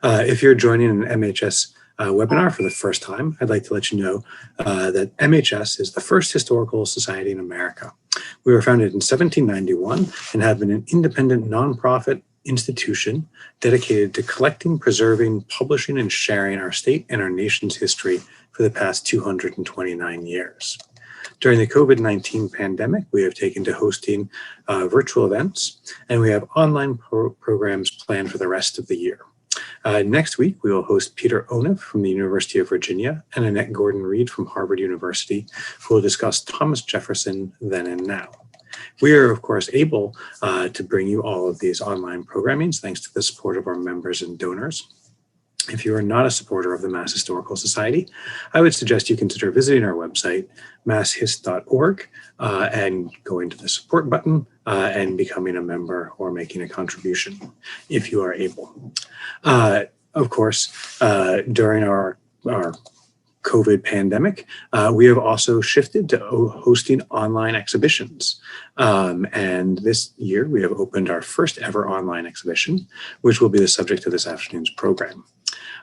If you're joining an MHS webinar for the first time, I'd like to let you know that MHS is the first historical society in America. We were founded in 1791 and have been an independent nonprofit institution dedicated to collecting, preserving, publishing, and sharing our state and our nation's history for the past 229 years. During the COVID-19 pandemic, we have taken to hosting virtual events, and we have online programs planned for the rest of the year. Next week, we will host Peter Onuf from the University of Virginia and Annette Gordon-Reed from Harvard University, who will discuss Thomas Jefferson then and now. We are, of course, able to bring you all of these online programmings thanks to the support of our members and donors. If you are not a supporter of the Mass Historical Society, I would suggest you consider visiting our website, masshist.org, and going to the support button and becoming a member or making a contribution if you are able. Of course, during our COVID pandemic, we have also shifted to hosting online exhibitions. And this year we have opened our first ever online exhibition, which will be the subject of this afternoon's program.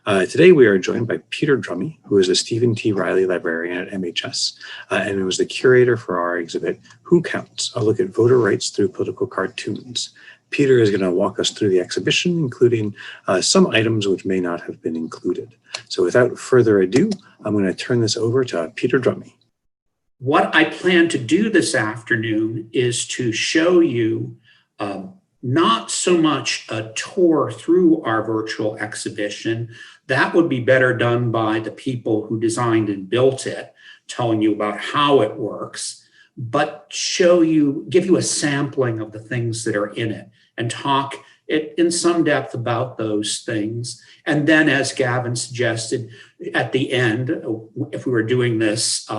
Today we are joined by Peter Drummey, who is a Stephen T. Riley librarian at MHS, and was the curator for our exhibit, Who Counts? A Look at Voter Rights Through Political Cartoons. Peter is going to walk us through the exhibition, including some items which may not have been included. So without further ado, I'm going to turn this over to Peter Drummey. What I plan to do this afternoon is to show you not so much a tour through our virtual exhibition. That would be better done by the people who designed and built it, telling you about how it works, but give you a sampling of the things that are in it and talk in some depth about those things. And then, as Gavin suggested, at the end, if we were doing this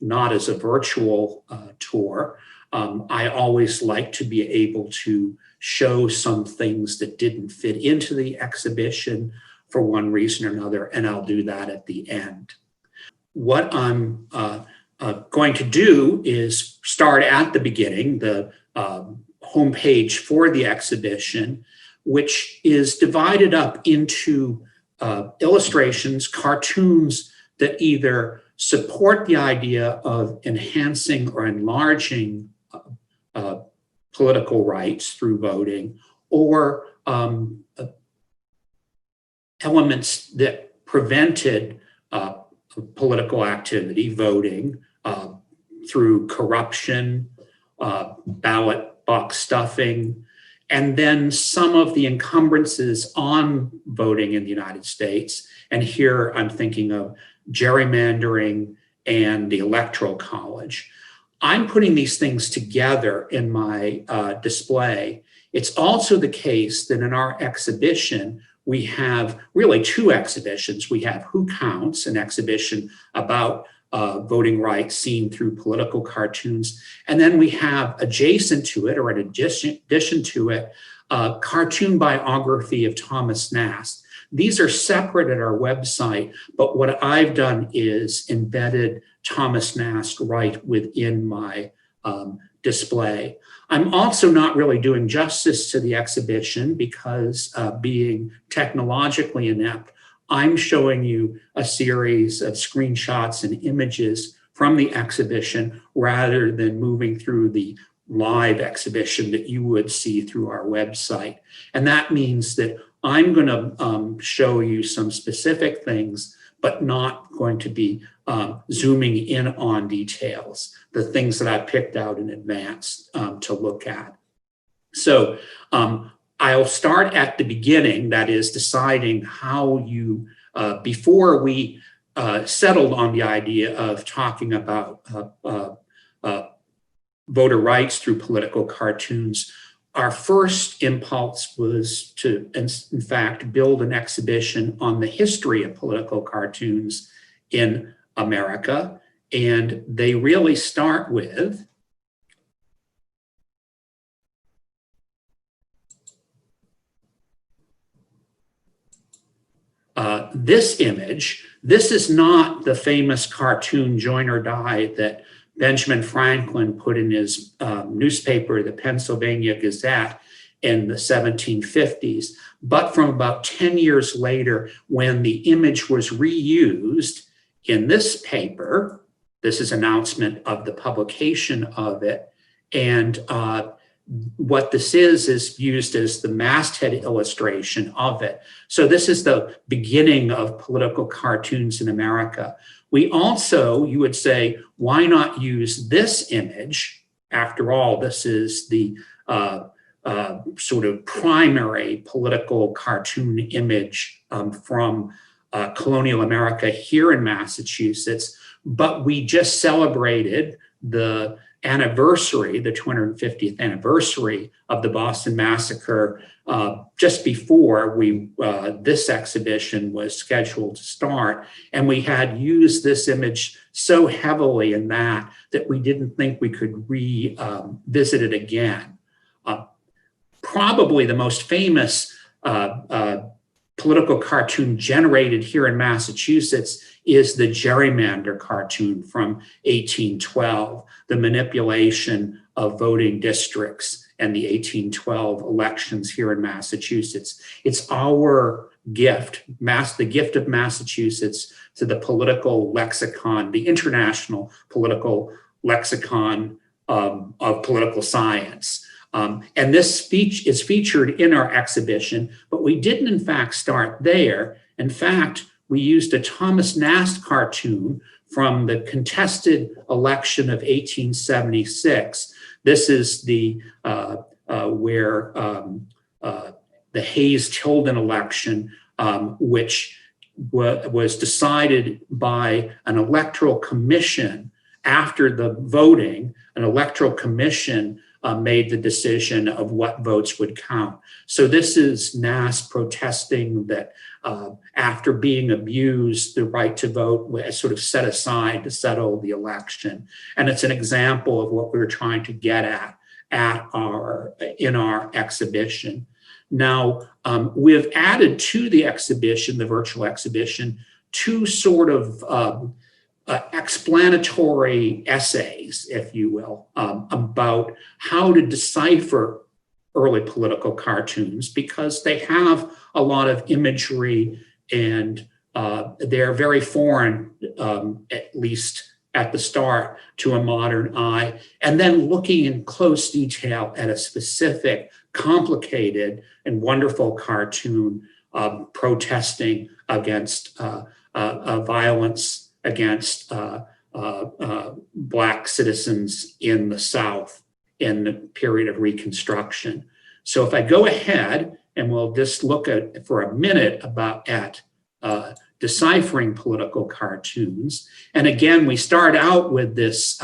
not as a virtual tour, I always like to be able to show some things that didn't fit into the exhibition for one reason or another, and I'll do that at the end. What I'm going to do is start at the beginning, the homepage for the exhibition, which is divided up into illustrations, cartoons that either support the idea of enhancing or enlarging political rights through voting, or elements that prevented political activity, voting, through corruption, ballot box stuffing, and then some of the encumbrances on voting in the United States. And here I'm thinking of gerrymandering and the Electoral College. I'm putting these things together in my display. It's also the case that in our exhibition, we have really two exhibitions. We have Who Counts, an exhibition about voting rights seen through political cartoons. And then we have adjacent to it, or in addition to it, a cartoon biography of Thomas Nast. These are separate at our website, but what I've done is embedded Thomas Nast right within my display. I'm also not really doing justice to the exhibition because being technologically inept, I'm showing you a series of screenshots and images from the exhibition rather than moving through the live exhibition that you would see through our website. And that means that I'm going to show you some specific things, but not going to be zooming in on details, the things that I picked out in advance to look at. So I'll start at the beginning, that is deciding how you, before we settled on the idea of talking about voter rights through political cartoons, our first impulse was to, in fact, build an exhibition on the history of political cartoons in America. And they really start with this image. This is not the famous cartoon Join or Die that Benjamin Franklin put in his newspaper, the Pennsylvania Gazette, in the 1750s. But from about 10 years later, when the image was reused in this paper, this is announcement of the publication of it, and what this is used as the masthead illustration of it. So this is the beginning of political cartoons in America. We also, you would say, why not use this image? After all, this is the sort of primary political cartoon image from colonial America here in Massachusetts, but we just celebrated the anniversary, the 250th anniversary of the Boston Massacre, just before this exhibition was scheduled to start. And we had used this image so heavily in that we didn't think we could revisit it again. Probably the most famous political cartoon generated here in Massachusetts is the Gerrymander cartoon from 1812, the manipulation of voting districts and the 1812 elections here in Massachusetts. It's our gift, the gift of Massachusetts to the political lexicon, the international political lexicon of political science. And this speech is featured in our exhibition, but we didn't in fact start there. In fact, we used a Thomas Nast cartoon from the contested election of 1876. This is the where the Hayes-Tilden election, which was decided by an electoral commission after the voting. An electoral commission made the decision of what votes would count. So this is Nass protesting that after being abused, the right to vote was sort of set aside to settle the election. And it's an example of what we were trying to get at in our exhibition. Now, we've added to the exhibition, the virtual exhibition, two sort of explanatory essays, if you will, about how to decipher early political cartoons, because they have a lot of imagery and they're very foreign, at least at the start, to a modern eye. And then looking in close detail at a specific, complicated and wonderful cartoon protesting against violence against Black citizens in the South in the period of Reconstruction. So if I go ahead and we'll just look at for a minute at deciphering political cartoons. And again, we start out with this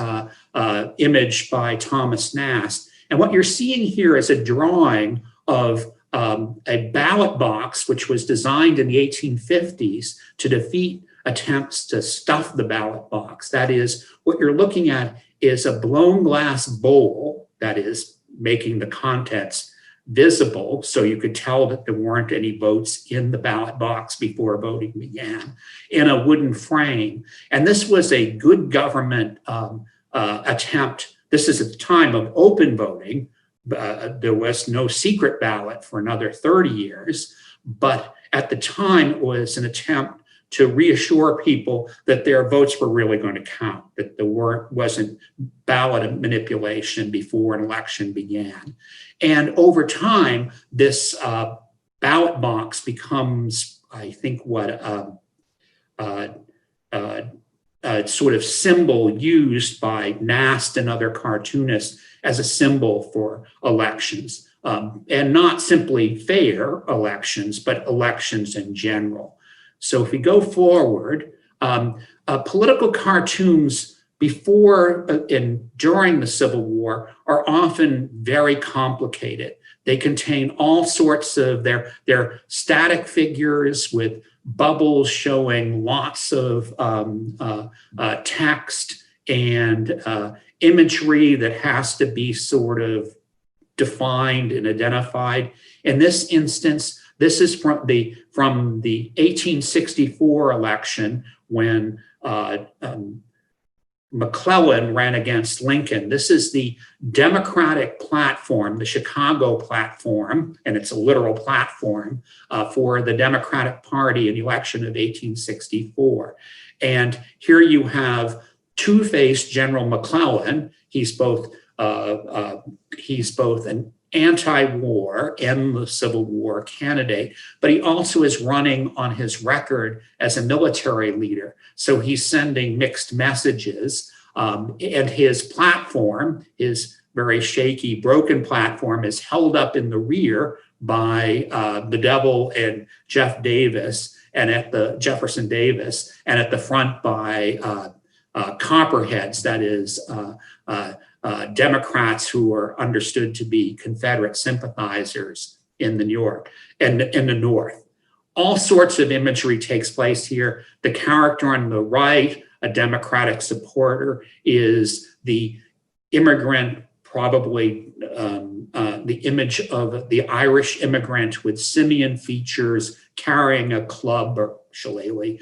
image by Thomas Nast. And what you're seeing here is a drawing of a ballot box, which was designed in the 1850s to defeat attempts to stuff the ballot box. That is, what you're looking at is a blown glass bowl, that is, making the contents visible so you could tell that there weren't any votes in the ballot box before voting began, in a wooden frame. And this was a good government attempt. This is at the time of open voting. There was no secret ballot for another 30 years, but at the time it was an attempt to reassure people that their votes were really going to count, that there wasn't ballot manipulation before an election began. And over time, this ballot box becomes, I think, what sort of symbol used by Nast and other cartoonists as a symbol for elections, and not simply fair elections, but elections in general. So if we go forward, political cartoons before and during the Civil War are often very complicated. They contain all sorts of their static figures with bubbles showing lots of text and imagery that has to be sort of defined and identified. In this instance, this is from the 1864 election when McClellan ran against Lincoln. This is the Democratic platform, the Chicago platform, and it's a literal platform for the Democratic Party in the election of 1864. And here you have two-faced General McClellan. He's both an anti-war and the Civil War candidate, but he also is running on his record as a military leader. So he's sending mixed messages, and his platform, his very shaky, broken platform, is held up in the rear by the Devil and Jeff Davis, and at the Jefferson Davis, and at the front by Copperheads, that is, Democrats who are understood to be Confederate sympathizers in the North. All sorts of imagery takes place here. The character on the right, a Democratic supporter, is the immigrant, probably the image of the Irish immigrant with simian features carrying a club or shillelagh,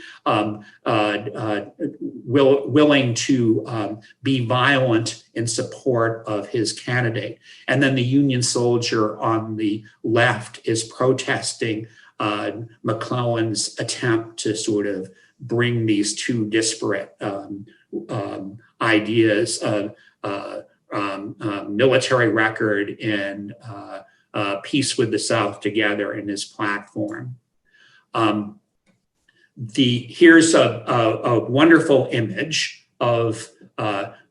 willing to be violent in support of his candidate. And then the Union soldier on the left is protesting McClellan's attempt to sort of bring these two disparate ideas of military record and peace with the South together in his platform. Here's a wonderful image of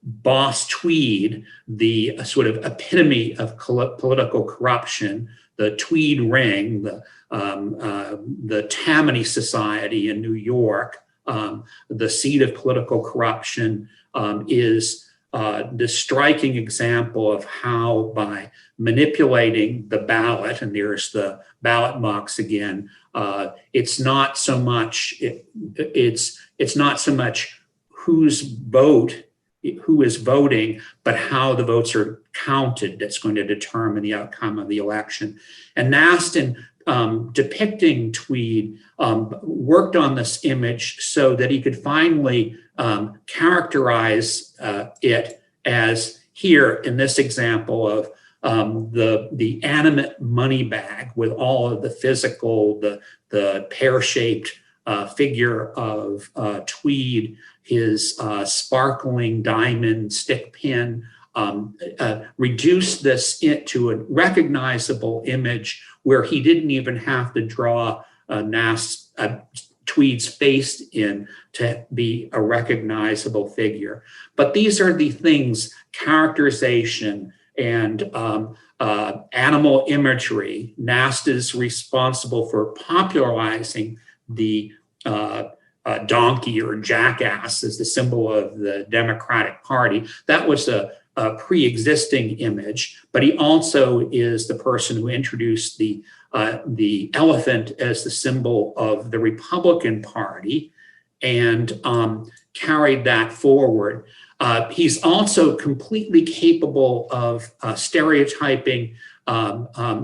Boss Tweed, the sort of epitome of political corruption. The Tweed Ring, the Tammany Society in New York, the seat of political corruption, is the striking example of how, by manipulating the ballot, and there's the ballot box again, it's not so much who is voting, but how the votes are counted that's going to determine the outcome of the election. And Nast, in depicting Tweed, worked on this image so that he could finally characterize it as, here in this example of the animate money bag with all of the physical, the pear-shaped figure of Tweed, his sparkling diamond stick pin, reduced this into a recognizable image where he didn't even have to draw Tweed's face in to be a recognizable figure. But these are the things, characterization and animal imagery. Nast is responsible for popularizing the donkey or jackass as the symbol of the Democratic Party. That was a pre-existing image, but he also is the person who introduced the elephant as the symbol of the Republican Party and carried that forward. He's also completely capable of stereotyping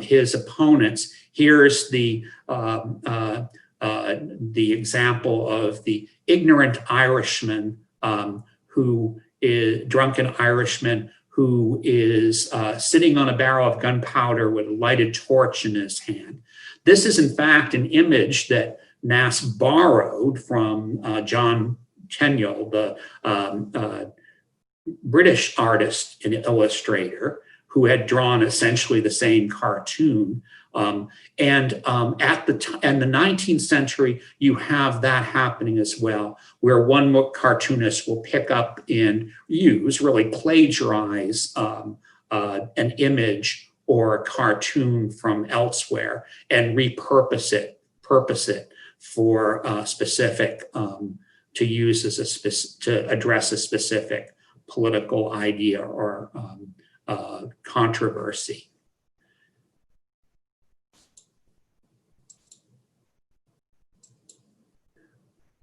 his opponents. Here's the example of the ignorant Irishman drunken Irishman who is sitting on a barrel of gunpowder with a lighted torch in his hand. This is, in fact, an image that Nass borrowed from John Tenniel, the British artist and illustrator who had drawn essentially the same cartoon. In the 19th century, you have that happening as well, where one cartoonist will pick up and use, really plagiarize an image or a cartoon from elsewhere and repurpose it for specific, to use as to address a specific political idea or controversy.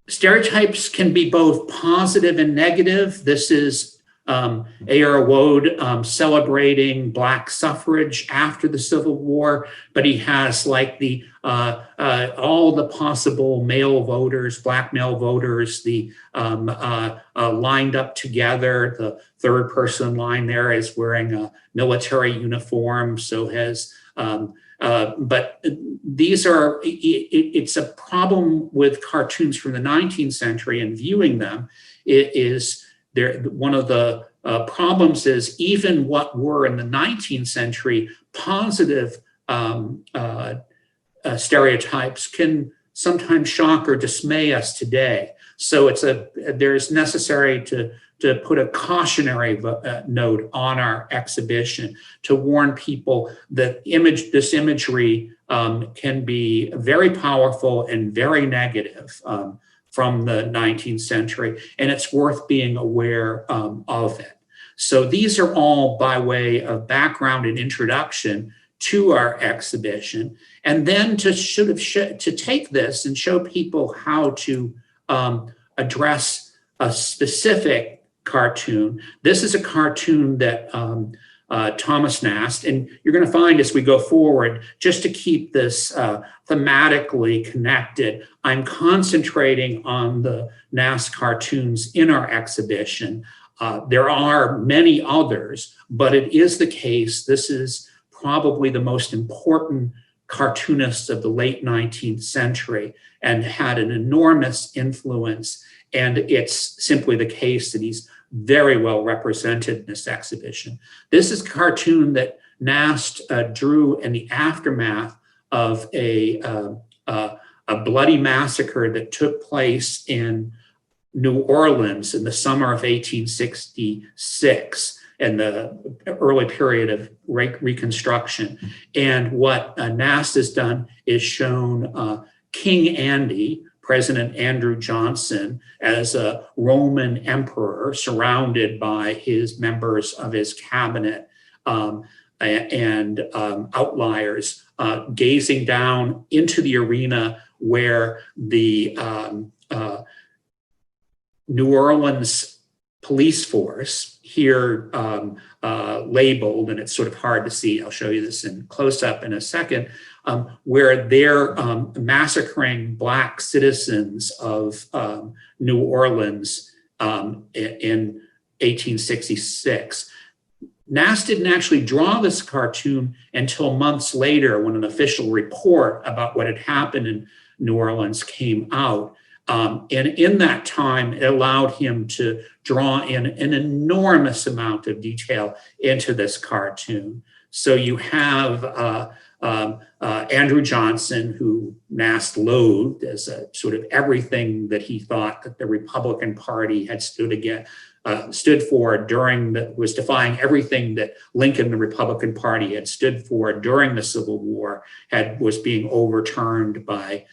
Stereotypes can be both positive and negative. This is A.R. Woad celebrating Black suffrage after the Civil War, but he has like the all the possible male voters, Black male voters, the lined up together. The third person line there is wearing a military uniform, so has. But these are, it's a problem with cartoons from the 19th century and viewing them. It is there. One of the problems is even what were in the 19th century positive stereotypes can sometimes shock or dismay us today. So there's necessary to put a cautionary note on our exhibition to warn people that this imagery can be very powerful and very negative from the 19th century, and it's worth being aware of it. So these are all by way of background and introduction to our exhibition, and then to to take this and show people how to address a specific cartoon. This is a cartoon that Thomas Nast, and you're going to find as we go forward, just to keep this thematically connected, I'm concentrating on the Nast cartoons in our exhibition. There are many others, but it is the case, this is probably the most important cartoonist of the late 19th century and had an enormous influence. And it's simply the case that he's very well represented in this exhibition. This is a cartoon that Nast drew in the aftermath of a bloody massacre that took place in New Orleans in the summer of 1866 in the early period of Reconstruction. And what Nast has done is shown King Andy, President Andrew Johnson, as a Roman emperor surrounded by his members of his cabinet and outliers, gazing down into the arena where the New Orleans police force, here labeled, and it's sort of hard to see, I'll show you this in close-up in a second, where they're massacring Black citizens of New Orleans in 1866. Nast didn't actually draw this cartoon until months later when an official report about what had happened in New Orleans came out. And in that time, it allowed him to draw in an enormous amount of detail into this cartoon. So you have Andrew Johnson, who Nast loathed as a sort of everything that he thought that the Republican Party had stood for was defying everything that Lincoln, the Republican Party, had stood for during the Civil War, was being overturned by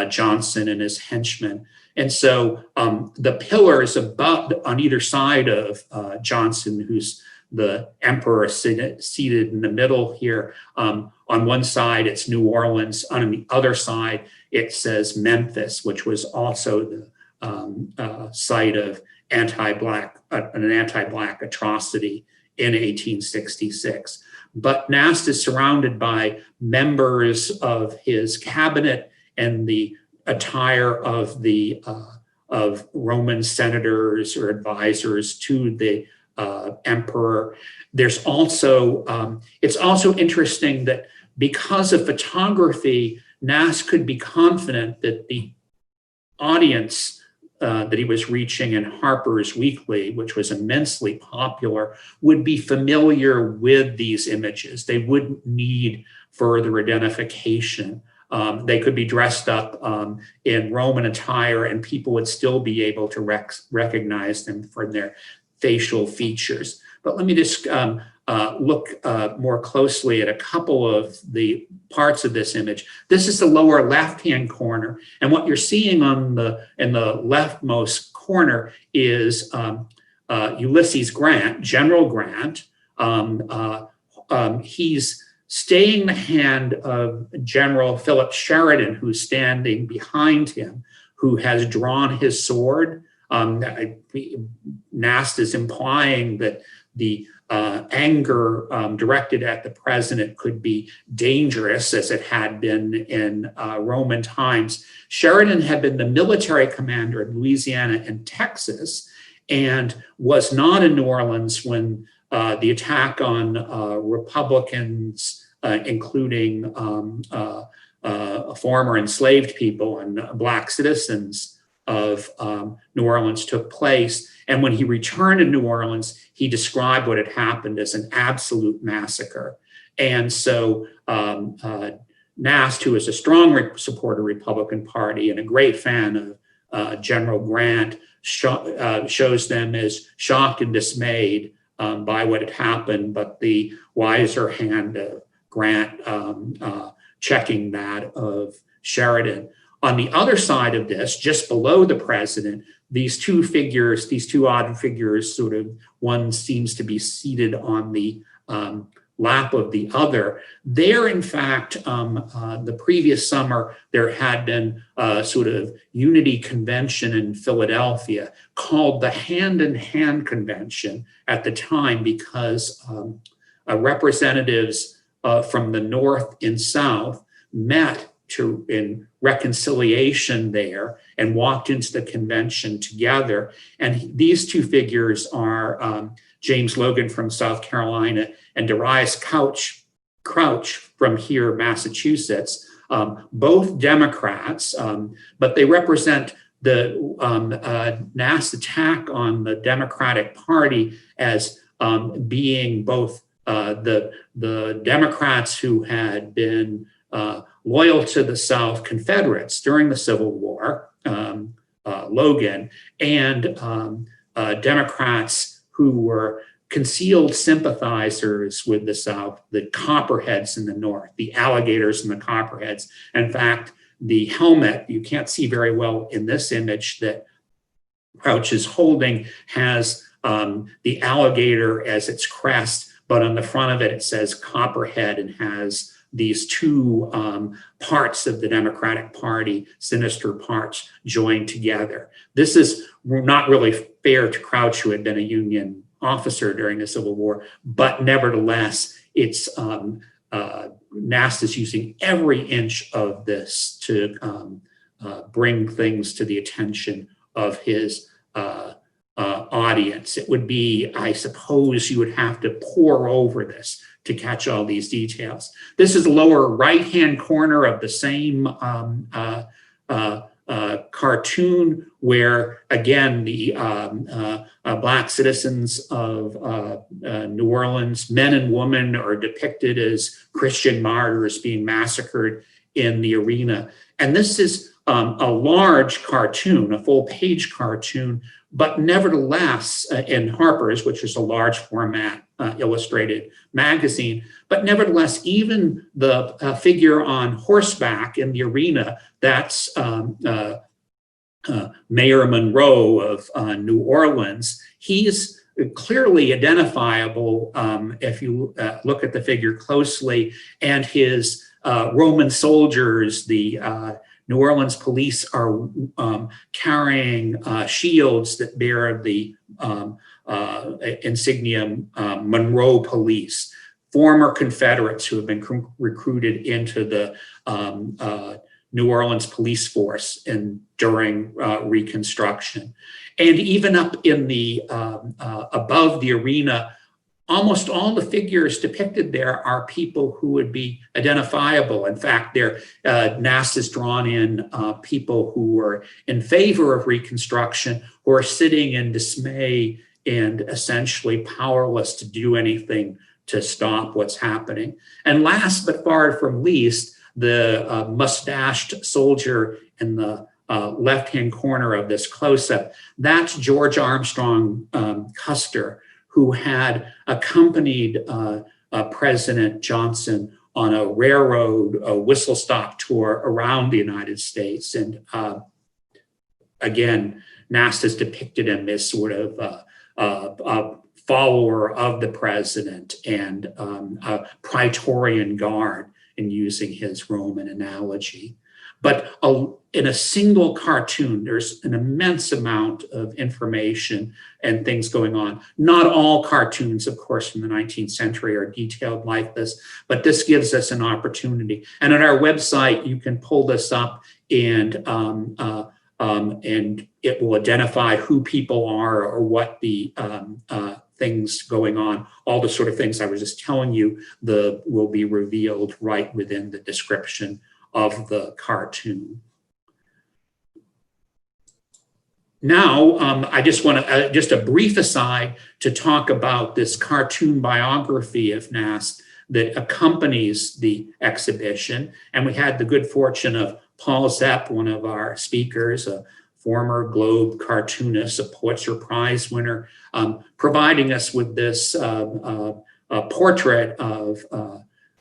Johnson and his henchmen. And so the pillars above, on either side of Johnson, who's the emperor seated in the middle here, on one side it's New Orleans, on the other side it says Memphis, which was also the site of an anti-Black atrocity in 1866. But Nast is surrounded by members of his cabinet and the attire of of Roman senators or advisors to the emperor. There's also it's also interesting that because of photography, Nass could be confident that the audience that he was reaching in Harper's Weekly, which was immensely popular, would be familiar with these images. They wouldn't need further identification. They could be dressed up in Roman attire and people would still be able to recognize them from their facial features. But let me just look more closely at a couple of the parts of this image. This is the lower left-hand corner. And what you're seeing in the leftmost corner is Ulysses Grant, General Grant. He's staying the hand of General Philip Sheridan, who's standing behind him, who has drawn his sword. Nast is implying that the anger directed at the president could be dangerous, as it had been in Roman times. Sheridan had been the military commander in Louisiana and Texas and was not in New Orleans when the attack on Republicans, including former enslaved people and Black citizens of New Orleans, took place. And when he returned to New Orleans, he described what had happened as an absolute massacre. And so Nast, who is a strong supporter of the Republican Party and a great fan of General Grant, shows them as shocked and dismayed by what had happened, but the wiser hand of Grant checking that of Sheridan. On the other side of this, just below the president, these two figures, these two odd figures, sort of one seems to be seated on the lap of the other. There, in fact, the previous summer, there had been a sort of unity convention in Philadelphia called the Hand in Hand Convention at the time, because representatives from the North and South met in reconciliation there and walked into the convention together. And these two figures are James Logan from South Carolina and Darius Crouch from here, Massachusetts, both Democrats, but they represent the Nass attack on the Democratic Party as being both the Democrats who had been loyal to the South, Confederates during the Civil War, Logan, and Democrats who were concealed sympathizers with the South, the Copperheads in the North, the alligators and the Copperheads. In fact, the helmet, you can't see very well in this image that Crouch is holding, has the alligator as its crest, but on the front of it, it says Copperhead and has these two parts of the Democratic Party, sinister parts, joined together. This is not really fair to Crouch, who had been a Union officer during the Civil War, but nevertheless, it's Nast is using every inch of this to bring things to the attention of his audience. It would be, I suppose, you would have to pore over this to catch all these details. This is the lower right-hand corner of the same cartoon, where, again, the Black citizens of New Orleans, men and women, are depicted as Christian martyrs being massacred in the arena. And this is a large cartoon, a full-page cartoon, but nevertheless, in Harper's, which is a large format illustrated magazine, but nevertheless, even the figure on horseback in the arena, that's Mayor Monroe of New Orleans. He's clearly identifiable if you look at the figure closely, and his Roman soldiers, the New Orleans police, are carrying shields that bear the insignia Monroe Police, former Confederates who have been recruited into the New Orleans police force during Reconstruction. And even up in the above the arena, almost all the figures depicted there are people who would be identifiable. In fact, Nast has drawn in people who were in favor of Reconstruction, who are sitting in dismay and essentially powerless to do anything to stop what's happening. And last but far from least, the mustached soldier in the left-hand corner of this close-up, that's George Armstrong Custer, who had accompanied President Johnson on a railroad whistle-stop tour around the United States. And again, Nast has depicted him as sort of a follower of the president and a Praetorian Guard, in using his Roman analogy. But in a single cartoon, there's an immense amount of information and things going on. Not all cartoons, of course, from the 19th century are detailed like this, but this gives us an opportunity. And on our website, you can pull this up and it will identify who people are or what the things going on. All the sort of things I was just telling you will be revealed right within the description of the cartoon. Now, I just want to, just a brief aside to talk about this cartoon biography of Nass that accompanies the exhibition. And we had the good fortune of Paul Zepp, one of our speakers, a former Globe cartoonist, a Pulitzer Prize winner, providing us with this portrait of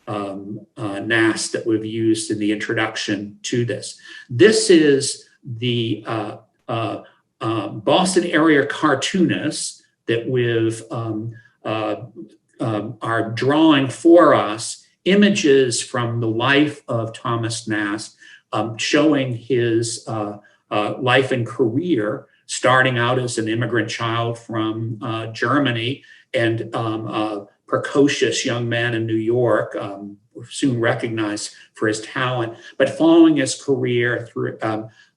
Nass that we've used in the introduction to this. This is the Boston area cartoonists that we've are drawing for us images from the life of Thomas Nass, showing his life and career, starting out as an immigrant child from Germany and precocious young man in New York, soon recognized for his talent, but following his career through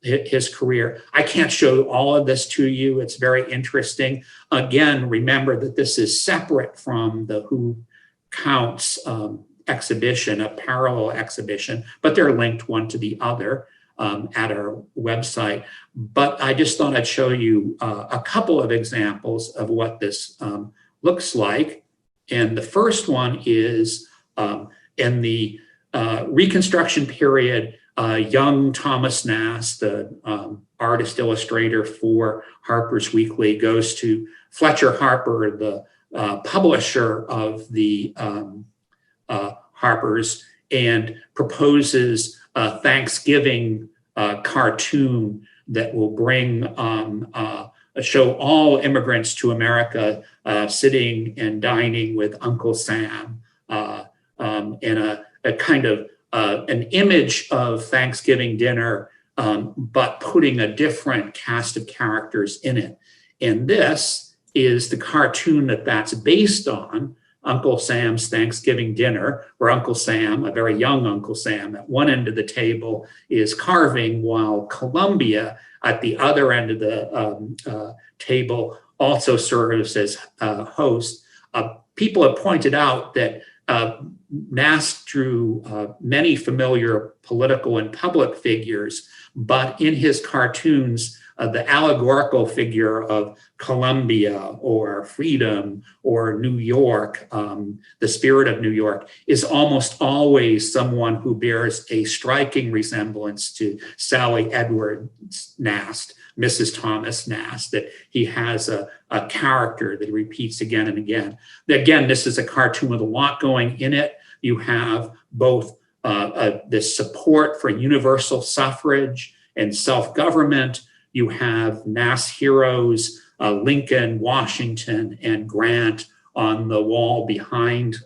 I can't show all of this to you. It's very interesting. Again, remember that this is separate from the Who Counts exhibition, a parallel exhibition, but they're linked one to the other at our website. But I just thought I'd show you a couple of examples of what this looks like. And the first one is in the Reconstruction period, young Thomas Nass, the artist illustrator for Harper's Weekly, goes to Fletcher Harper, the publisher of the Harper's, and proposes a Thanksgiving cartoon that will bring show all immigrants to America sitting and dining with Uncle Sam, in a kind of an image of Thanksgiving dinner, but putting a different cast of characters in it. And this is the cartoon that's based on, Uncle Sam's Thanksgiving dinner, where Uncle Sam, a very young Uncle Sam, at one end of the table is carving, while Columbia at the other end of the table also serves as host. People have pointed out that Nass drew many familiar political and public figures, but in his cartoons, the allegorical figure of Columbia or freedom or New York, the spirit of New York, is almost always someone who bears a striking resemblance to Sally Edwards Nast, Mrs. Thomas Nass, that he has a character that he repeats again and again. Again, this is a cartoon with a lot going in it. You have both this support for universal suffrage and self-government. You have Nass heroes, Lincoln, Washington, and Grant on the wall behind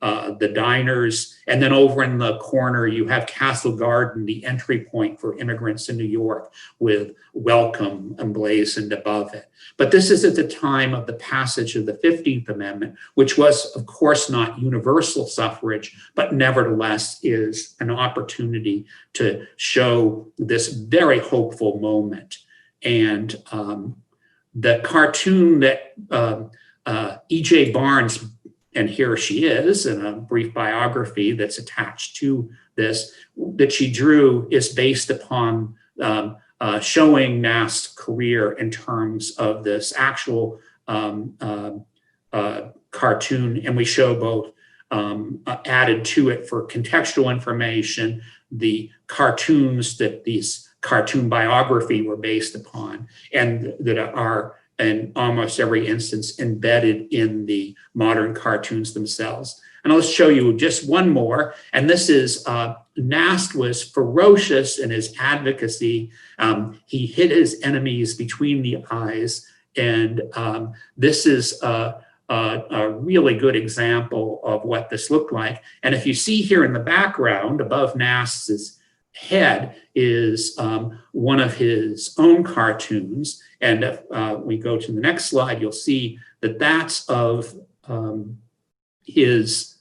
the diners. And then over in the corner, you have Castle Garden, the entry point for immigrants in New York, with welcome emblazoned above it. But this is at the time of the passage of the 15th Amendment, which was, of course, not universal suffrage, but nevertheless is an opportunity to show this very hopeful moment. And the cartoon that E.J. Barnes, and here she is in a brief biography that's attached to this, that she drew, is based upon showing Nass' career in terms of this actual cartoon. And we show both added to it for contextual information, the cartoons that these cartoon biography were based upon, and that are in almost every instance embedded in the modern cartoons themselves. And I'll show you just one more. And this is, Nast was ferocious in his advocacy. He hit his enemies between the eyes. And this is a really good example of what this looked like. And if you see here in the background above Nast's head is one of his own cartoons. And if we go to the next slide, you'll see that that's of his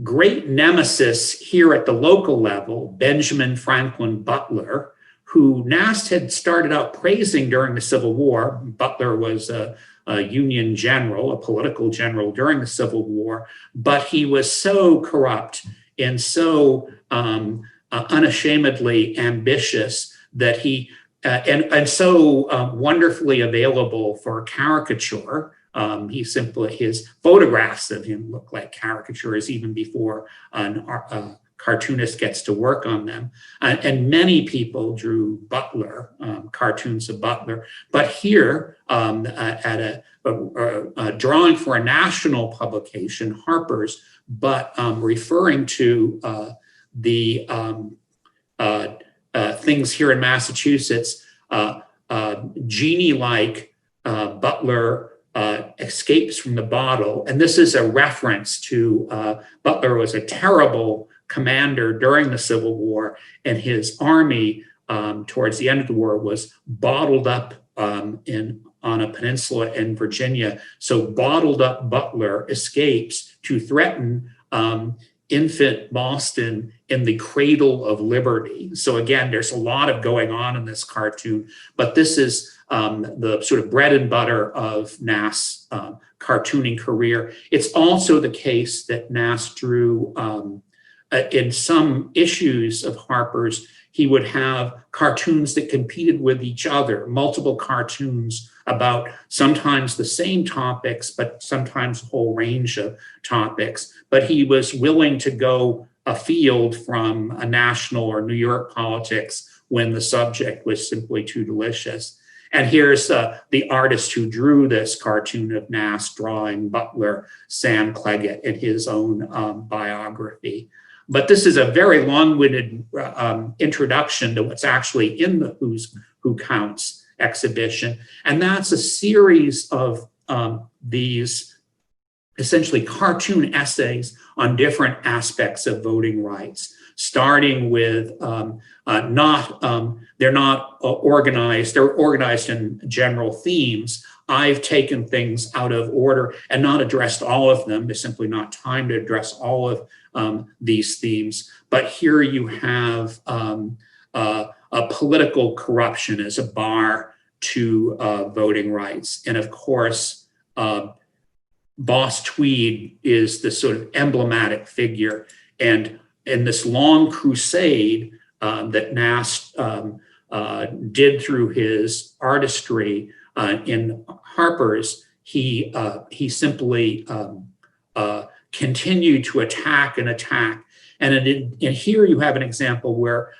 great nemesis here at the local level, Benjamin Franklin Butler, who Nast had started out praising during the Civil War. Butler was a Union general, a political general during the Civil War, but he was so corrupt and so unashamedly ambitious that he, and so wonderfully available for caricature. His photographs of him look like caricatures even before a cartoonist gets to work on them. And many people drew Butler, cartoons of Butler. But here, at a drawing for a national publication, Harper's, but referring to the things here in Massachusetts, genie-like Butler escapes from the bottle. And this is a reference to Butler was a terrible commander during the Civil War, and his army towards the end of the war was bottled up on a peninsula in Virginia. So bottled up Butler escapes to threaten infant Boston in the cradle of liberty. So again, there's a lot of going on in this cartoon, but this is the sort of bread and butter of Nass' cartooning career. It's also the case that Nass drew in some issues of Harper's, he would have cartoons that competed with each other, multiple cartoons about sometimes the same topics, but sometimes a whole range of topics. But he was willing to go afield from a national or New York politics when the subject was simply too delicious. And here's the artist who drew this cartoon of Nass drawing Butler, Sam Cleggett, in his own biography. But this is a very long-winded introduction to what's actually in the Who Counts exhibition. And that's a series of these essentially cartoon essays on different aspects of voting rights, starting with they're not organized, they're organized in general themes. I've taken things out of order and not addressed all of them. There's simply not time to address all of these themes. But here you have a political corruption as a bar to voting rights. And of course, Boss Tweed is the sort of emblematic figure. And in this long crusade that Nast did through his artistry in Harper's, he simply continued to attack and attack. And here you have an example where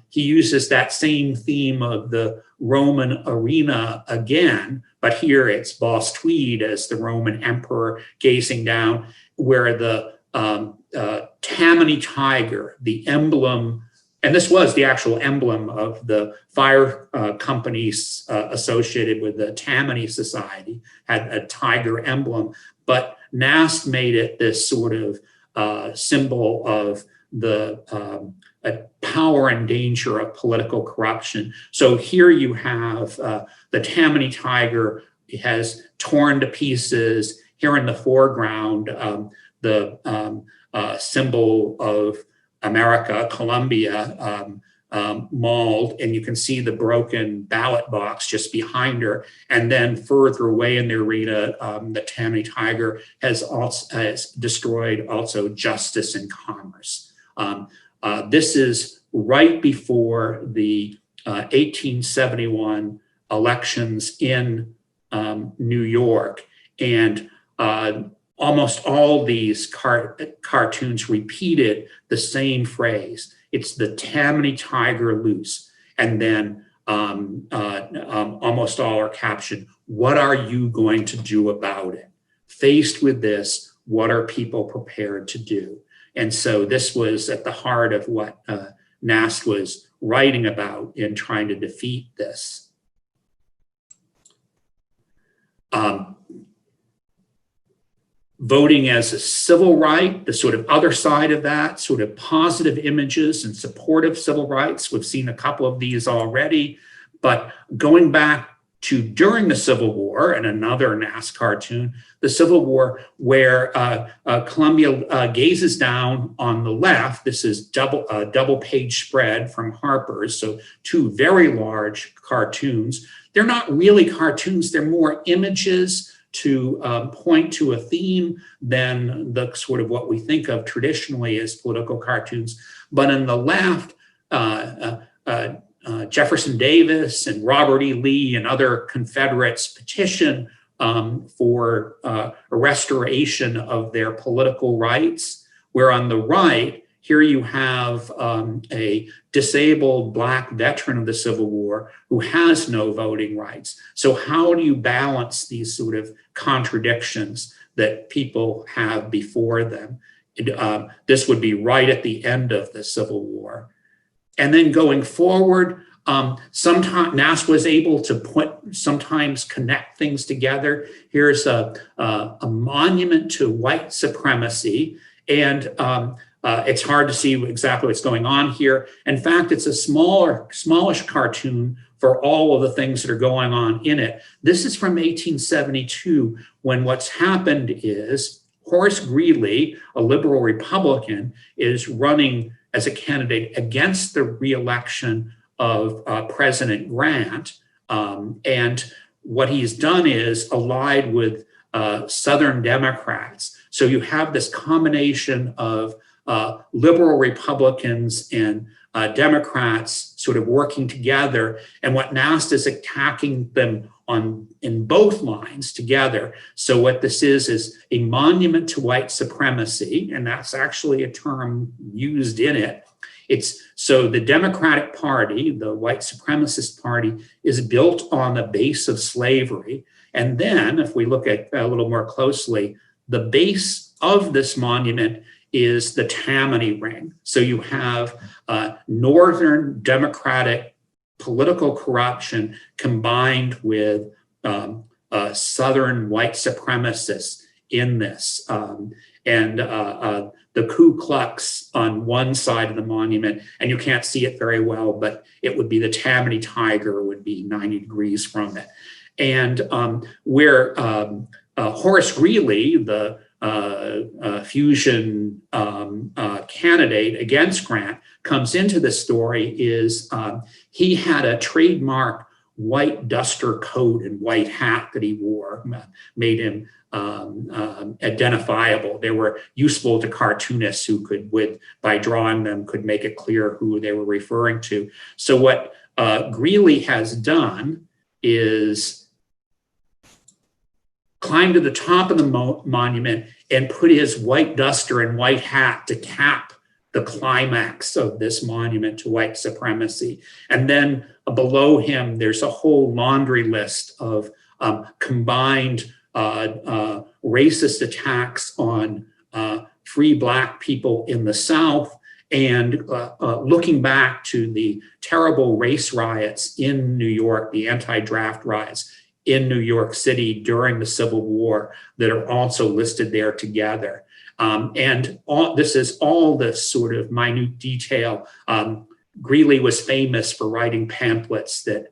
he uses that same theme of the Roman arena again, but here it's Boss Tweed as the Roman emperor gazing down, where the Tammany tiger, the emblem, and this was the actual emblem of the fire companies associated with the Tammany Society, had a tiger emblem, but Nast made it this sort of symbol of the power and danger of political corruption. So here you have the Tammany tiger has torn to pieces. Here in the foreground, the symbol of America, Columbia, mauled, and you can see the broken ballot box just behind her. And then further away in the arena, the Tammany tiger has destroyed also justice and commerce. This is right before the 1871 elections in New York, and almost all these cartoons repeated the same phrase. It's the Tammany tiger loose. And then almost all are captioned, what are you going to do about it? Faced with this, what are people prepared to do? And so this was at the heart of what Nast was writing about in trying to defeat this. voting as a civil right, the sort of other side of that, sort of positive images and supportive civil rights. We've seen a couple of these already, but going back to during the Civil War, and another Nass cartoon, the Civil War, where Columbia gazes down on the left. This is double page spread from Harper's, so two very large cartoons. They're not really cartoons, they're more images to point to a theme than the sort of what we think of traditionally as political cartoons. But on the left, Jefferson Davis and Robert E. Lee and other Confederates petition for a restoration of their political rights, where on the right, here you have a disabled Black veteran of the Civil War who has no voting rights. So how do you balance these sort of contradictions that people have before them? This would be right at the end of the Civil War. And then going forward, sometimes Nass was able to sometimes connect things together. Here's a monument to white supremacy, and it's hard to see exactly what's going on here. In fact, it's a smallish cartoon for all of the things that are going on in it. This is from 1872, when what's happened is Horace Greeley, a liberal Republican, is running as a candidate against the re-election of President Grant. And what he's done is allied with Southern Democrats. So you have this combination of liberal Republicans and Democrats sort of working together. And what Nast is attacking them in both lines together. So what this is a monument to white supremacy, and that's actually a term used in it. So the Democratic Party, the white supremacist party, is built on the base of slavery. And then if we look at a little more closely, the base of this monument is the Tammany Ring. So you have Northern Democratic political corruption combined with Southern white supremacists in this. And the Ku Klux on one side of the monument, and you can't see it very well, but it would be the Tammany Tiger would be 90 degrees from it. And where Horace Greeley, the fusion candidate against Grant, comes into the story is he had a trademark white duster coat and white hat that he wore, made him identifiable. They were useful to cartoonists who could, by drawing them, could make it clear who they were referring to. So what Greeley has done is climb to the top of the monument and put his white duster and white hat to cap the climax of this monument to white supremacy. And then below him, there's a whole laundry list of combined racist attacks on free Black people in the South, and looking back to the terrible race riots in New York, the anti-draft riots in New York City during the Civil War, that are also listed there together. And this is all this sort of minute detail. Greeley was famous for writing pamphlets that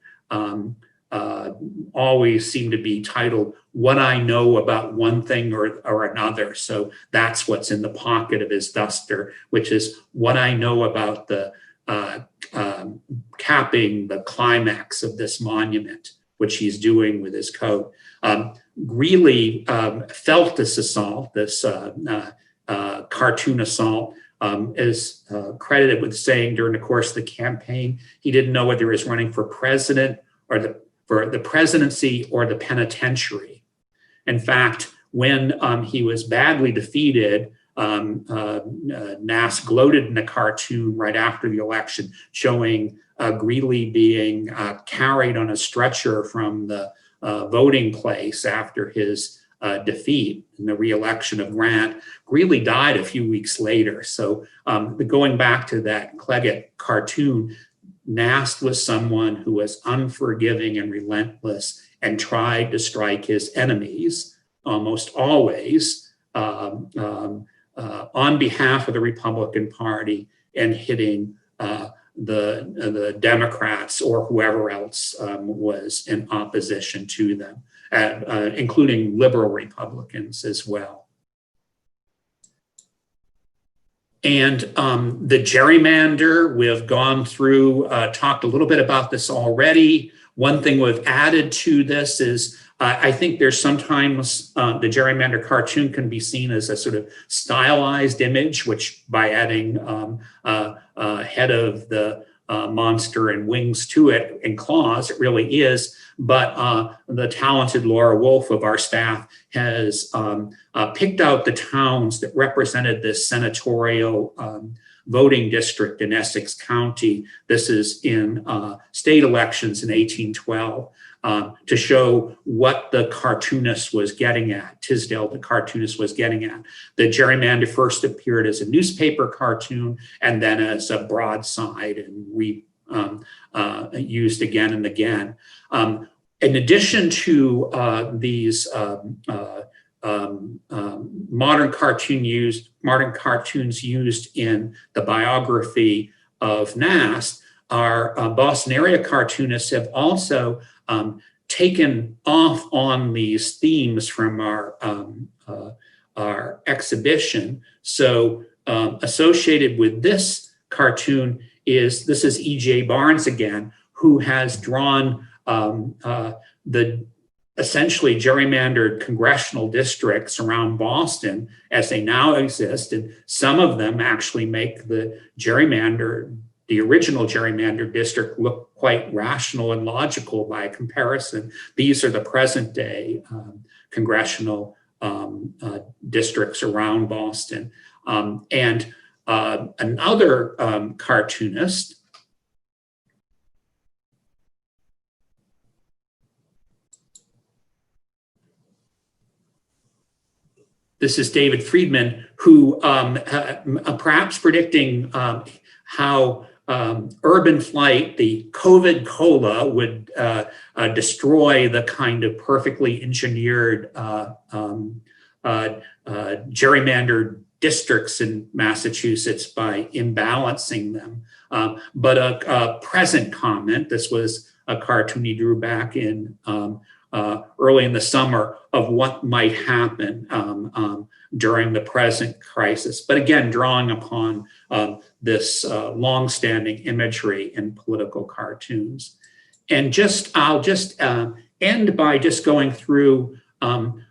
always seem to be titled, "What I Know About One Thing or Another." So that's what's in the pocket of his duster, which is what I know about the capping the climax of this monument, which he's doing with his coat. Greeley felt this assault, this cartoon assault, is credited with saying during the course of the campaign, he didn't know whether he was running for president or for the presidency or the penitentiary. In fact, when he was badly defeated, Nass gloated in a cartoon right after the election, showing Greeley being carried on a stretcher from the voting place after his defeat in the re-election of Grant. Greeley died a few weeks later. So going back to that Cleggett cartoon, Nast was someone who was unforgiving and relentless and tried to strike his enemies almost always on behalf of the Republican Party and hitting the Democrats or whoever else was in opposition to them, including liberal Republicans as well. And the gerrymander, we've gone through, talked a little bit about this already. One thing we've added to this is I think there's sometimes the gerrymander cartoon can be seen as a sort of stylized image, which by adding head of the monster and wings to it and claws, it really is. But the talented Laura Wolf of our staff has picked out the towns that represented this senatorial voting district in Essex County. This is in state elections in 1812 to show what the cartoonist was getting at, Tisdale, the cartoonist, was getting at. The gerrymander first appeared as a newspaper cartoon and then as a broadside and used again and again. In addition to these modern cartoons used in the biography of Nast, our Boston area cartoonists have also taken off on these themes from our exhibition. So associated with this cartoon is E.J. Barnes again, who has drawn the essentially gerrymandered congressional districts around Boston as they now exist. And some of them actually make the original gerrymandered district look quite rational and logical by comparison. These are the present day congressional districts around Boston. And another cartoonist, this is David Friedman, who perhaps predicting how urban flight, the COVID cola, would destroy the kind of perfectly engineered gerrymandered districts in Massachusetts by imbalancing them. But a present comment, this was a cartoon he drew back in early in the summer of what might happen during the present crisis. But again, drawing upon this longstanding imagery in political cartoons. And I'll just end by just going through one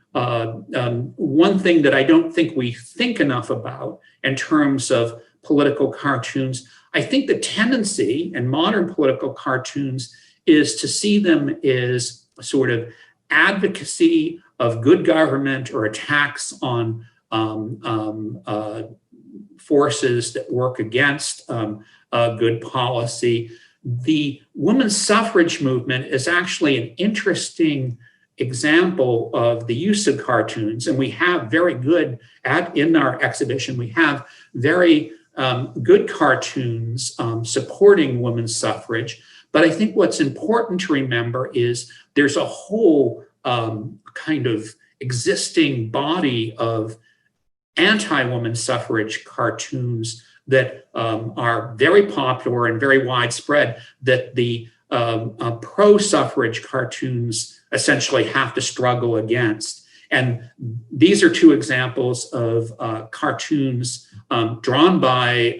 thing that I don't think we think enough about in terms of political cartoons. I think the tendency in modern political cartoons is to see them as sort of advocacy of good government or attacks on forces that work against good policy. The women's suffrage movement is actually an interesting example of the use of cartoons, and we have very good in our exhibition. We have very good cartoons supporting women's suffrage. But I think what's important to remember is there's a whole kind of existing body of anti-woman suffrage cartoons that are very popular and very widespread, that the pro-suffrage cartoons essentially have to struggle against. And these are two examples of cartoons drawn by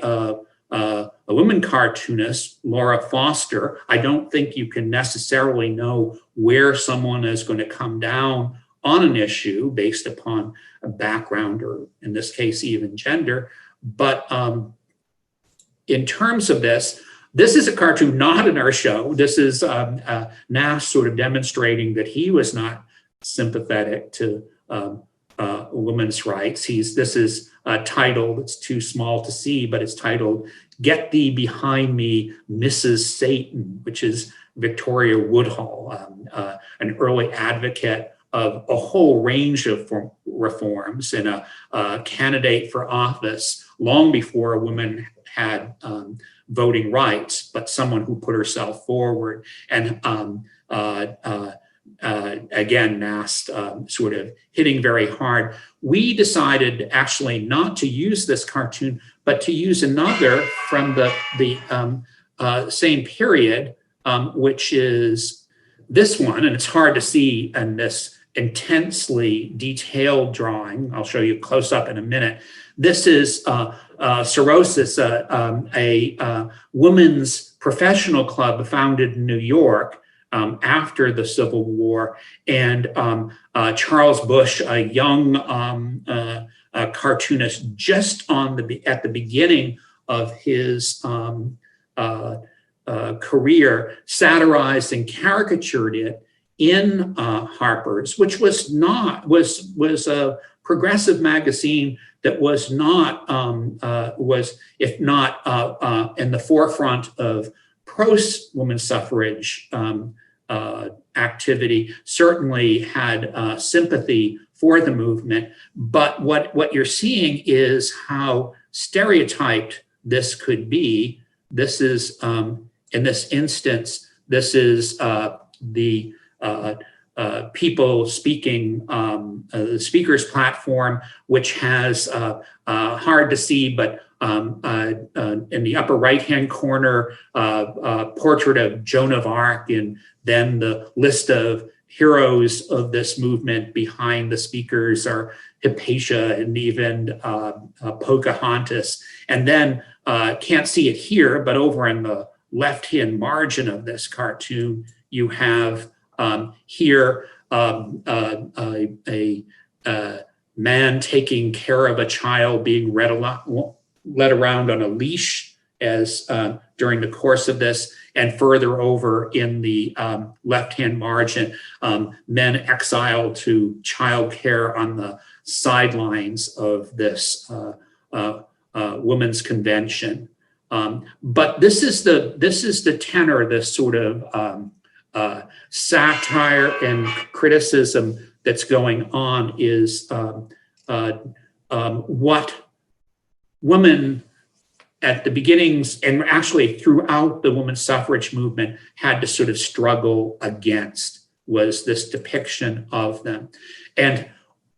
a woman cartoonist, Laura Foster. I don't think you can necessarily know where someone is going to come down on an issue based upon a background or, in this case, even gender. But in terms of this is a cartoon not in our show. This is Nash sort of demonstrating that he was not sympathetic to women's rights. This is titled, it's too small to see, but it's titled, "Get Thee Behind Me, Mrs. Satan," which is Victoria Woodhull, an early advocate of a whole range of reforms and a candidate for office long before a woman had voting rights, but someone who put herself forward. And again, Nast sort of hitting very hard. We decided actually not to use this cartoon, but to use another from the same period, which is this one, and it's hard to see in this intensely detailed drawing. I'll show you close up in a minute. This is Cirrhosis, a women's professional club founded in New York after the Civil War, and Charles Bush, a young cartoonist, just at the beginning of his career, satirized and caricatured it in Harper's, which was a progressive magazine that was not if not in the forefront of pro-women's suffrage activity, certainly had sympathy for the movement. But what you're seeing is how stereotyped this could be. This is, in this instance, this is the people speaking, the speaker's platform, which has hard to see, but in the upper right-hand corner, portrait of Joan of Arc, and then the list of heroes of this movement behind the speakers are Hypatia and even Pocahontas. And then can't see it here, but over in the left-hand margin of this cartoon, you have here a man taking care of a child being led around on a leash as during the course of this, and further over in the left-hand margin, men exiled to childcare on the sidelines of this women's convention. But this is the tenor, this sort of satire and criticism that's going on, is what women at the beginnings, and actually throughout the women's suffrage movement, had to sort of struggle against, was this depiction of them. And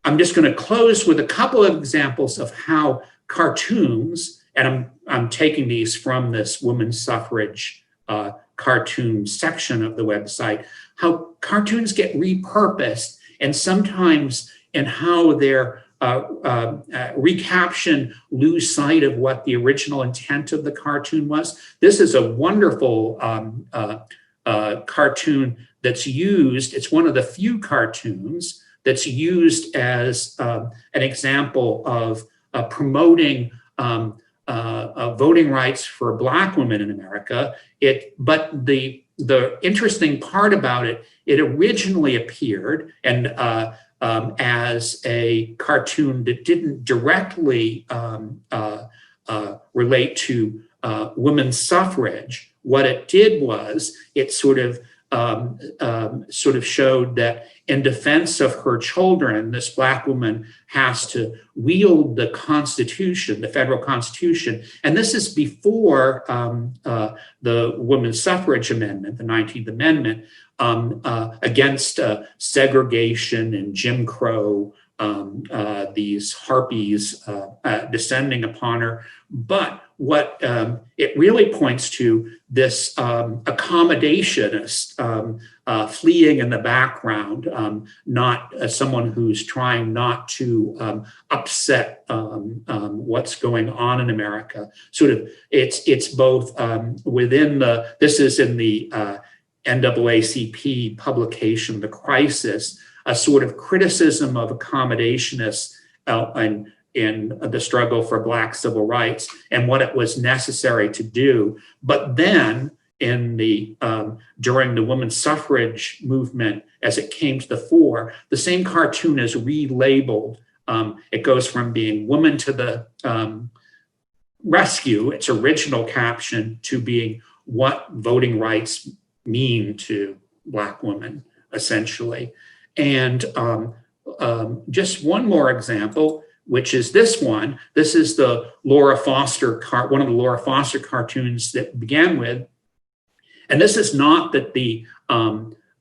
I'm just going to close with a couple of examples of how cartoons, and I'm taking these from this women's suffrage cartoon section of the website, how cartoons get repurposed, and sometimes in how they're recaption lose sight of what the original intent of the cartoon was. This is a wonderful cartoon that's used. It's one of the few cartoons that's used as an example of promoting voting rights for Black women in America. But the interesting part about it, it originally appeared and as a cartoon that didn't directly relate to women's suffrage. What it did was it sort of showed that in defense of her children, this Black woman has to wield the Constitution, the federal Constitution. And this is before the Women's Suffrage Amendment, the 19th Amendment, against segregation and Jim Crow, these harpies descending upon her. But what it really points to, this accommodationist fleeing in the background, not someone who's trying not to upset what's going on in America. Sort of, it's both within this is in the NAACP publication, The Crisis, a sort of criticism of accommodationists in the struggle for Black civil rights and what it was necessary to do. But then in the during the women's suffrage movement, as it came to the fore, the same cartoon is relabeled. It goes from being Woman to the Rescue, its original caption, to being What Voting Rights Mean to Black Women, essentially. And just one more example, which is this one. This is the Laura Foster one of the Laura Foster cartoons that began with. And this is not that the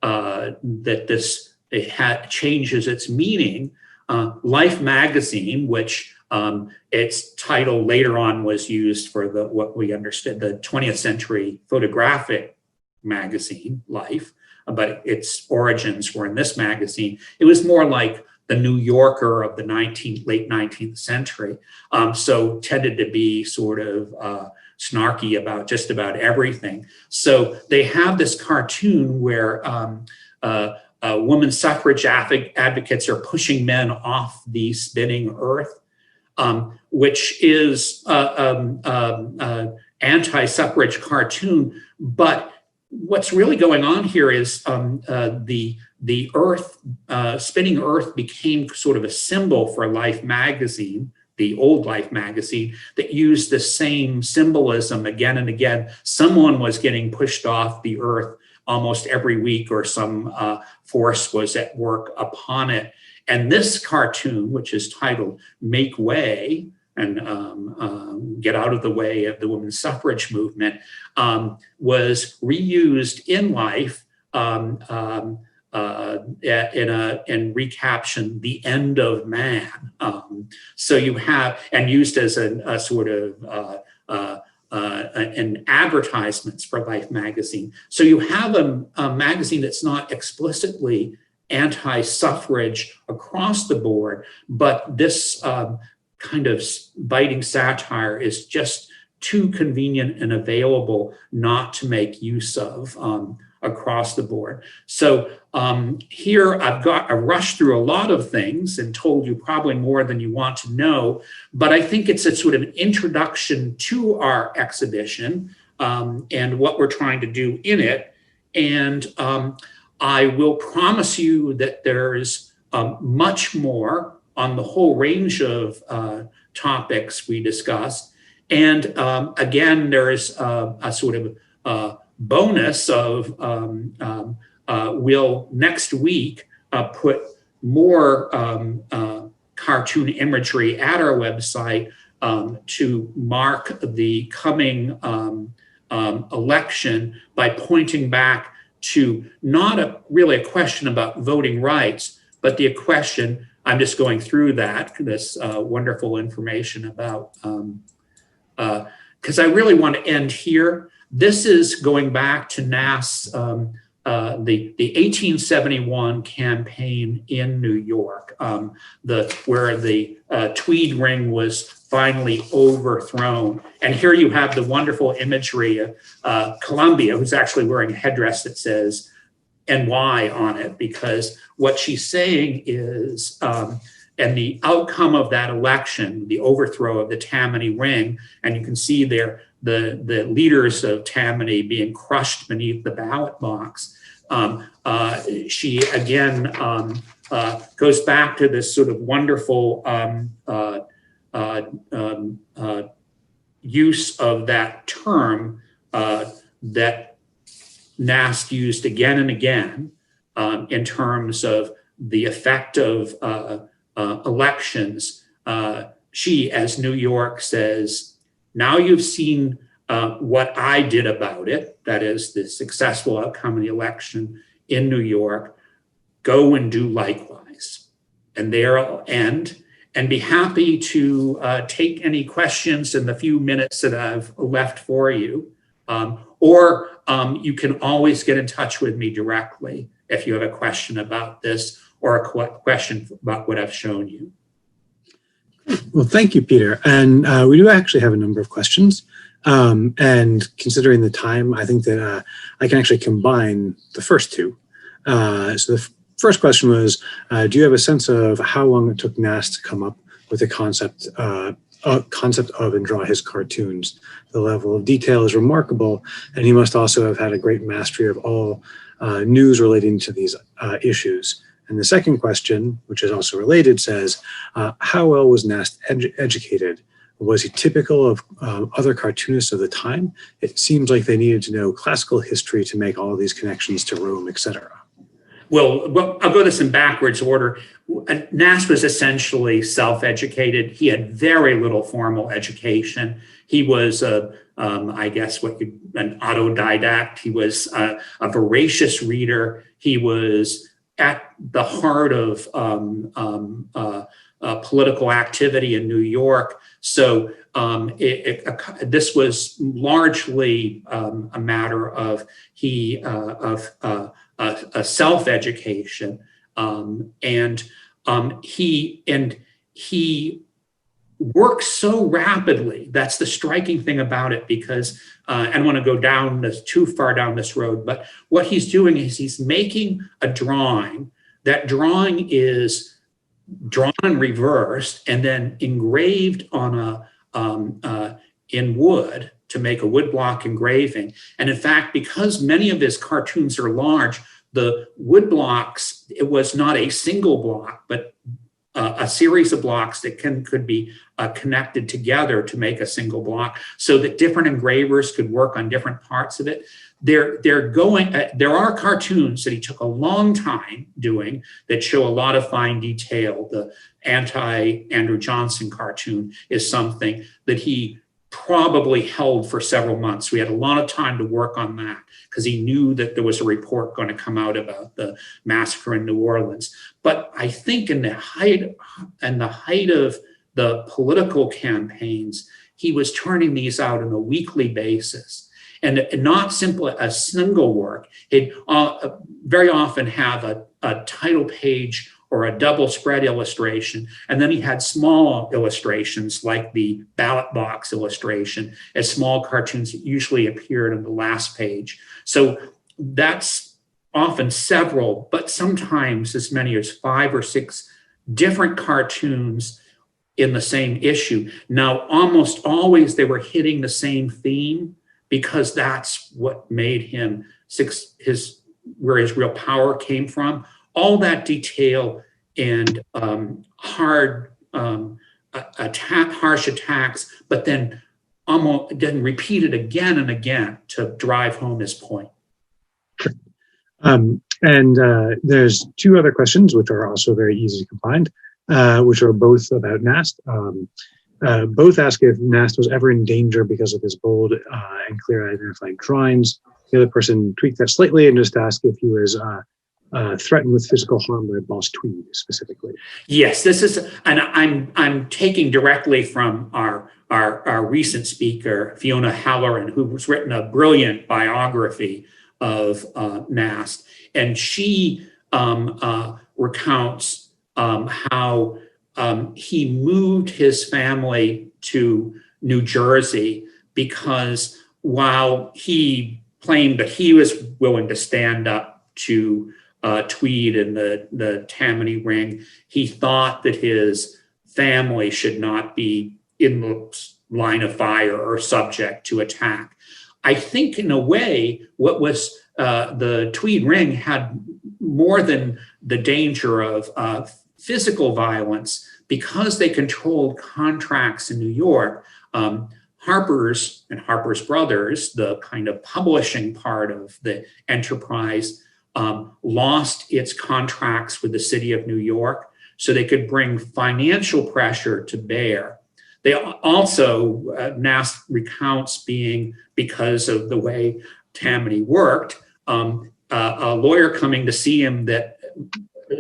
that changes its meaning. Life magazine, which its title later on was used for what we understood, the 20th century photographic magazine, Life, but its origins were in this magazine. It was more like the New Yorker of the late 19th century, so tended to be sort of snarky about just about everything. So they have this cartoon where women suffrage advocates are pushing men off the spinning earth, which is anti-suffrage cartoon. But what's really going on here is the earth, spinning earth became sort of a symbol for Life magazine, the old Life magazine, that used the same symbolism again and again. Someone was getting pushed off the earth almost every week, or some force was at work upon it. And this cartoon, which is titled Make Way, and Get Out of the Way of the Women's Suffrage Movement, was reused in Life and recaptioned The End of Man. So you have, and used as a sort of an advertisements for Life magazine. So you have a magazine that's not explicitly anti-suffrage across the board, but this kind of biting satire is just too convenient and available not to make use of across the board. So here I've rushed through a lot of things and told you probably more than you want to know, but I think it's a sort of an introduction to our exhibition and what we're trying to do in it. And I will promise you that there's much more on the whole range of topics we discussed. And again, there's a sort of bonus of we'll next week put more cartoon imagery at our website to mark the coming election by pointing back to not really a question about voting rights, but the question, I'm just going through this wonderful information about, because I really want to end here. This is going back to Nass, the 1871 campaign in New York, where the Tweed Ring was finally overthrown. And here you have the wonderful imagery of Columbia, who's actually wearing a headdress that says NY on it, because what she's saying is, and the outcome of that election, the overthrow of the Tammany Ring, and you can see there the leaders of Tammany being crushed beneath the ballot box. She again goes back to this sort of wonderful use of that term that Nast used again and again in terms of the effect of elections. She, as New York, says, now you've seen what I did about it, that is the successful outcome of the election in New York, go and do likewise. And there I'll end and be happy to take any questions in the few minutes that I've left for you. Or you can always get in touch with me directly if you have a question about this or a question about what I've shown you. Well, thank you, Peter. And we do actually have a number of questions. And considering the time, I think that I can actually combine the first two. So the first question was, do you have a sense of how long it took Nast to come up with the concept of and draw his cartoons? The level of detail is remarkable, and he must also have had a great mastery of all news relating to these issues. And the second question, which is also related, says, how well was Nast educated? Was he typical of other cartoonists of the time? It seems like they needed to know classical history to make all of these connections to Rome, etc. Well, I'll go this in backwards order. Nash was essentially self-educated. He had very little formal education. He was, I guess, an autodidact. He was a voracious reader. He was at the heart of political activity in New York. So this was largely a matter of a self-education, and he works so rapidly. That's the striking thing about it, because I don't want to go too far down this road, but what he's doing is he's making a drawing. That drawing is drawn and reversed and then engraved on in wood to make a woodblock engraving. And in fact, because many of his cartoons are large, the wood blocks, it was not a single block, but a series of blocks that could be connected together to make a single block, so that different engravers could work on different parts of it. There are cartoons that he took a long time doing that show a lot of fine detail. The anti-Andrew Johnson cartoon is something that he probably held for several months. We had a lot of time to work on that because he knew that there was a report going to come out about the massacre in New Orleans. But I think in the height of the political campaigns, he was turning these out on a weekly basis, and not simply a single work. He'd very often have a title page or a double spread illustration. And then he had small illustrations like the ballot box illustration as small cartoons that usually appeared on the last page. So that's often several, but sometimes as many as 5 or 6 different cartoons in the same issue. Now, almost always they were hitting the same theme, because that's what made him where his real power came from. All that detail and harsh attacks, but then repeat it again and again to drive home his point. There's 2 other questions which are also very easy to find, which are both about Nast. Both ask if Nast was ever in danger because of his bold and clear identified drawings. The other person tweaked that slightly and just asked if he was threatened with physical harm by Boss Tweed specifically. Yes, this is, and I'm taking directly from our recent speaker, Fiona Hallerin, who's written a brilliant biography of Nast, and she recounts how he moved his family to New Jersey because while he claimed that he was willing to stand up to Tweed and the Tammany Ring, he thought that his family should not be in the line of fire or subject to attack. I think in a way, what was the Tweed Ring had more than the danger of physical violence, because they controlled contracts in New York. Harper's and Harper's Brothers, the kind of publishing part of the enterprise, lost its contracts with the city of New York, so they could bring financial pressure to bear. They also, Nast recounts being, because of the way Tammany worked, a lawyer coming to see him that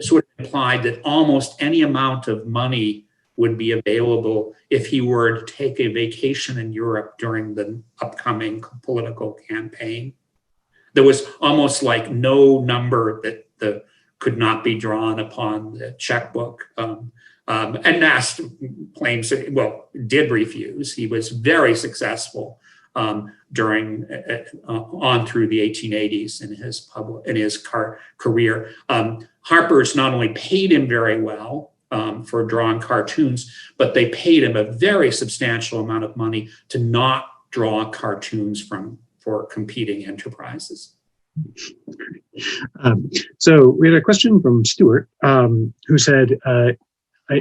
sort of implied that almost any amount of money would be available if he were to take a vacation in Europe during the upcoming political campaign. There was almost like no number that could not be drawn upon the checkbook. And Nast claims, did refuse. He was very successful during on through the 1880s in his career. Harper's not only paid him very well for drawing cartoons, but they paid him a very substantial amount of money to not draw cartoons for competing enterprises. So we had a question from Stuart, who said,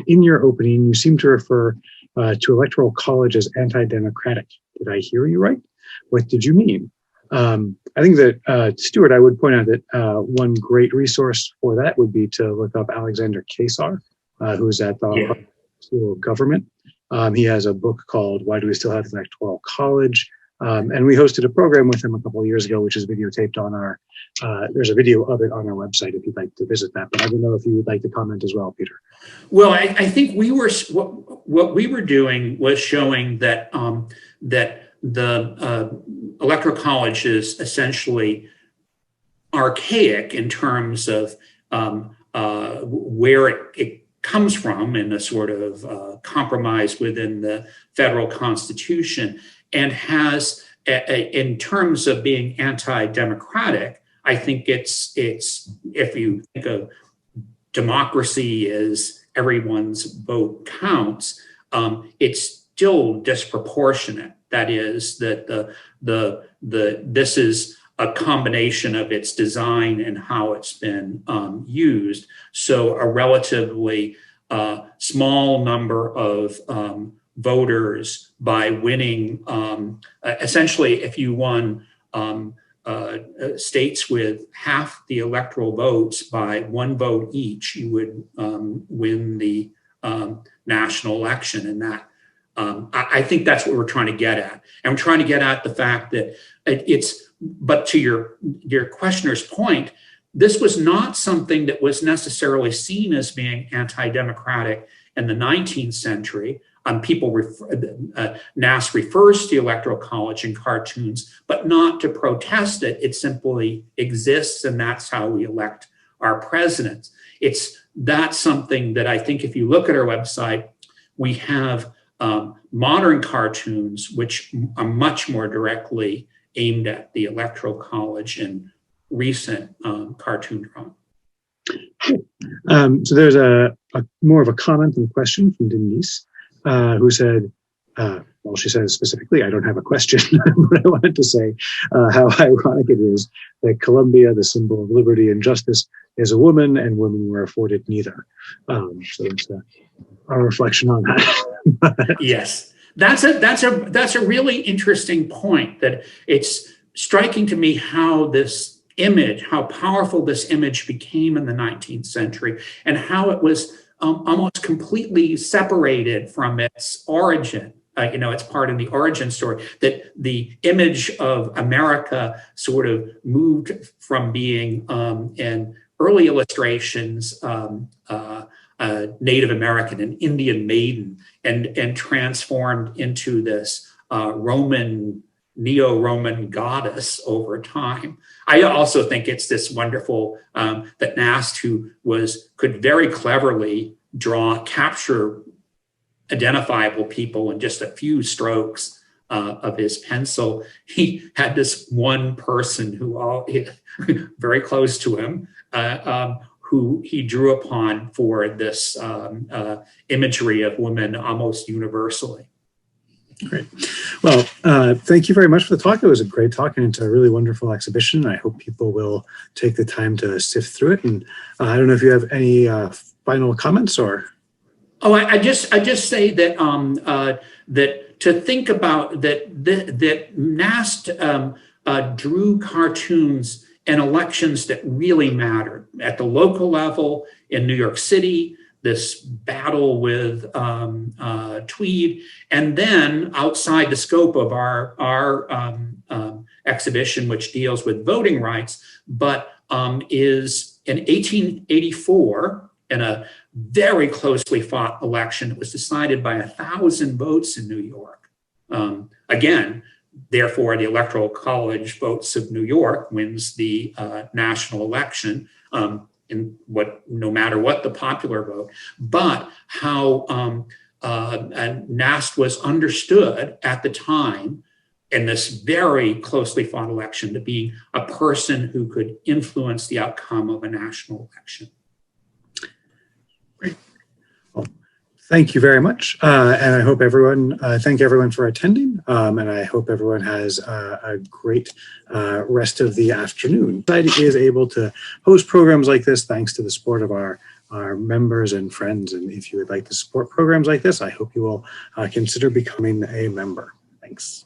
in your opening, you seem to refer to Electoral College as anti-democratic. Did I hear you right? What did you mean? I think that, Stuart, I would point out that one great resource for that would be to look up Alexander Kesar, who's at the Harvard School of Government. He has a book called Why Do We Still Have an Electoral College? And we hosted a program with him a couple of years ago, which is videotaped on our, there's a video of it on our website if you'd like to visit that. But I don't know if you would like to comment as well, Peter. Well, I think we were, what we were doing was showing that, that the Electoral College is essentially archaic in terms of where it comes from in a sort of compromise within the federal Constitution, and has, in terms of being anti-democratic, I think it's if you think of democracy as everyone's vote counts, it's still disproportionate. That is, that this is a combination of its design and how it's been used. So a relatively small number of voters by winning, essentially, if you won states with half the electoral votes by one vote each, you would win the national election. And that, I think that's what we're trying to get at. And I'm trying to get at the fact that but to your questioner's point, this was not something that was necessarily seen as being anti-democratic in the 19th century. Nass refers to the Electoral College in cartoons, but not to protest it. It simply exists, and that's how we elect our presidents. That's something that I think if you look at our website, we have modern cartoons, which are much more directly aimed at the Electoral College in recent cartoon drawing. So there's a more of a comment and question from Denise, who said, well, she says specifically, I don't have a question, but I wanted to say how ironic it is that Columbia, the symbol of liberty and justice, is a woman, and women were afforded neither. So it's a reflection on that. Yes, that's a really interesting point. That it's striking to me how this image, how powerful this image became in the 19th century, and how it was almost completely separated from its origin. It's part of the origin story, that the image of America sort of moved from being in early illustrations Native American and Indian maiden, and transformed into this neo-Roman goddess over time. I also think it's this wonderful that Nast, who could very cleverly capture identifiable people in just a few strokes of his pencil. He had this one person who very close to him, who he drew upon for this imagery of women almost universally. Great. Well, thank you very much for the talk. It was a great talk, and it's a really wonderful exhibition. I hope people will take the time to sift through it. And I don't know if you have any final comments or. Oh, I just say that that to think about that Nast drew cartoons in elections that really mattered at the local level in New York City. This battle with Tweed, and then outside the scope of our exhibition, which deals with voting rights, but is in 1884 in a very closely fought election. It was decided by 1,000 votes in New York. Again, therefore, the Electoral College votes of New York wins the national election. No matter what the popular vote, but how Nast was understood at the time in this very closely fought election to be a person who could influence the outcome of a national election. Great. Well, thank you very much. And I hope thank everyone for attending. And I hope everyone has a great rest of the afternoon. Society is able to host programs like this thanks to the support of our members and friends. And if you would like to support programs like this, I hope you will consider becoming a member. Thanks.